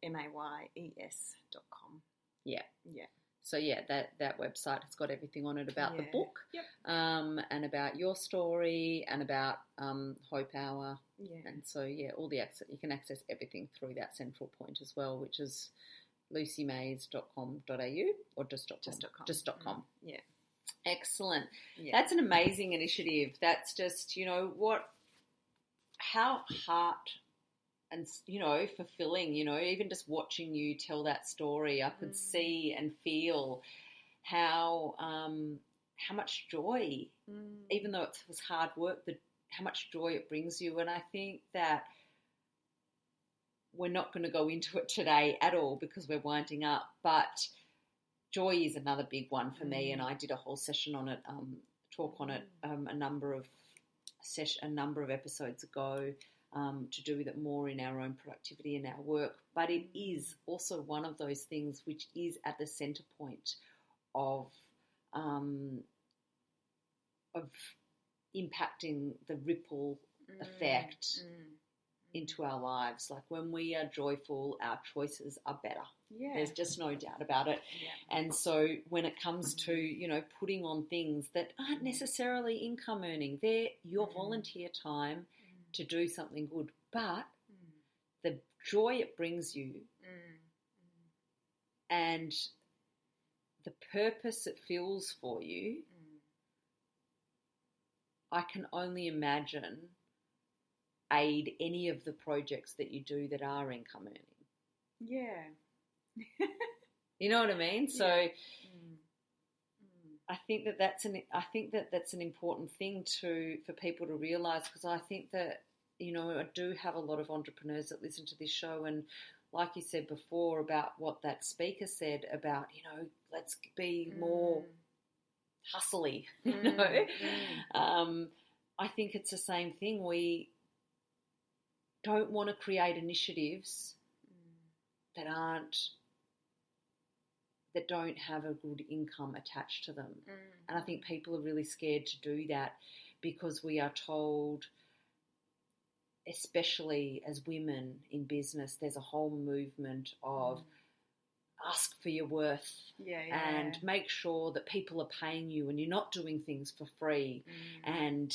MAYES.com. Yeah. Yeah. So yeah, that website has got everything on it about the book, yep. And about your story, and about Hope Hour, and so all the access, you can access everything through that central point as well, which is lucymays.com.au or just.com. Just.com. Yeah, excellent. Yeah. That's an amazing initiative. That's just how heart and fulfilling, even just watching you tell that story, I could see and feel how much joy, even though it was hard work, how much joy it brings you. And I think that we're not going to go into it today at all because we're winding up, but joy is another big one for me, and I did a whole session on it, talk on it a number of episodes ago. To do with it more in our own productivity and our work. But it is also one of those things which is at the centre point of of impacting the ripple effect into our lives. Like when we are joyful, our choices are better. Yeah. There's just no doubt about it. Yeah. And so when it comes to, you know, putting on things that aren't necessarily income earning, they're your volunteer time to do something good. But the joy it brings you and the purpose it fills for you, I can only imagine aid any of the projects that you do that are income earning. Yeah. You know what I mean? So Yeah. I think that that's an important thing for people to realise, because I think that, you know, I do have a lot of entrepreneurs that listen to this show, and like you said before about what that speaker said about, you know, let's be more hustly, you know. I think it's the same thing. We don't want to create initiatives that don't have a good income attached to them. And I think people are really scared to do that because we are told, especially as women in business, there's a whole movement of ask for your worth and make sure that people are paying you and you're not doing things for free. And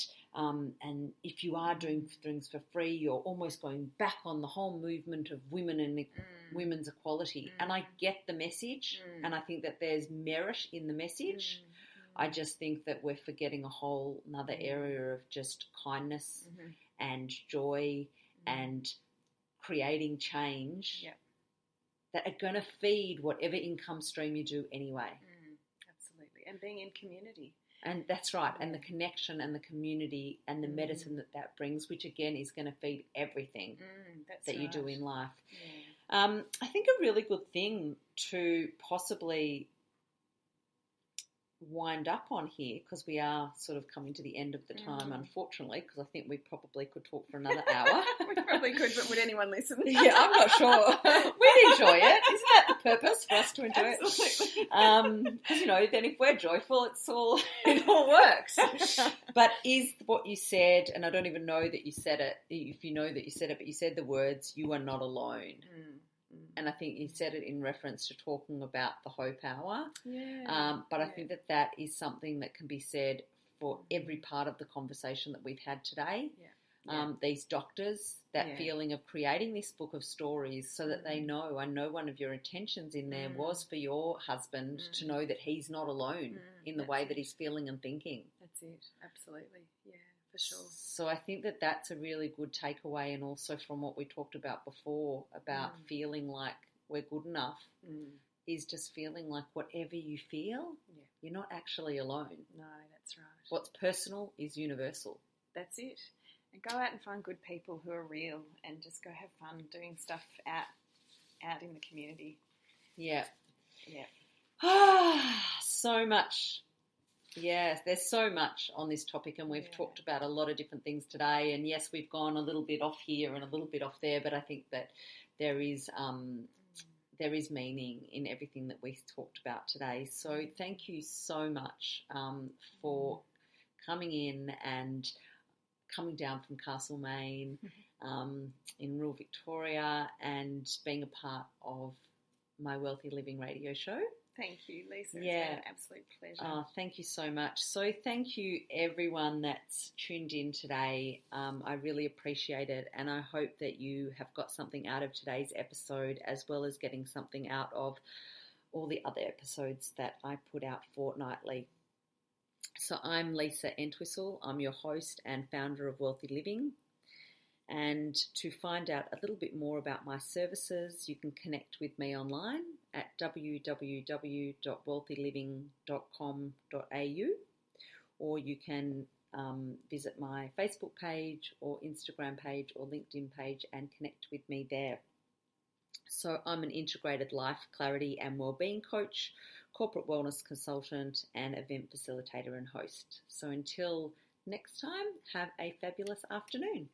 if you are doing things for free, you're almost going back on the whole movement of women and women's equality. And I get the message, and I think that there's merit in the message. I just think that we're forgetting a whole another area of just kindness and joy and creating change that are going to feed whatever income stream you do anyway. Absolutely. And being in community. And that's right. And the connection and the community and the medicine that brings, which again is going to feed everything that you do in life. I think a really good thing to possibly wind up on here, because we are sort of coming to the end of the time, unfortunately, because I think we probably could talk for another hour. We probably could, but would anyone listen? Yeah, I'm not sure. We'd enjoy it. Isn't that the purpose, for us to enjoy it? Absolutely. Because, you know, then if we're joyful, it all works. But is what you said, and I don't even know that you said it, if you know that you said it, but you said the words, "You are not alone." And I think you said it in reference to talking about the hope hour. But I think that is something that can be said for every part of the conversation that we've had today. These doctors, that feeling of creating this book of stories so that they know, I know one of your intentions in there was for your husband to know that he's not alone in the way that he's feeling and thinking. That's it. Absolutely. Yeah. For sure. So I think that that's a really good takeaway, and also from what we talked about before about feeling like we're good enough is just feeling like whatever you feel, you're not actually alone. No, that's right. What's personal is universal. That's it. And go out and find good people who are real, and just go have fun doing stuff out in the community. Yeah. So much. Yes, there's so much on this topic, and we've talked about a lot of different things today. And yes, we've gone a little bit off here and a little bit off there, but I think that there is meaning in everything that we talked about today. So thank you so much for coming in and coming down from Castlemaine in rural Victoria and being a part of my Wealthy Living radio show. Thank you, Lisa. It's been an absolute pleasure. Thank you so much. So thank you, everyone that's tuned in today. I really appreciate it, and I hope that you have got something out of today's episode, as well as getting something out of all the other episodes that I put out fortnightly. So I'm Lisa Entwistle. I'm your host and founder of Wealthy Living. And to find out a little bit more about my services, you can connect with me online at www.wealthyliving.com.au, or you can visit my Facebook page or Instagram page or LinkedIn page and connect with me there. So I'm an integrated life, clarity and wellbeing coach, corporate wellness consultant and event facilitator and host. So until next time, have a fabulous afternoon.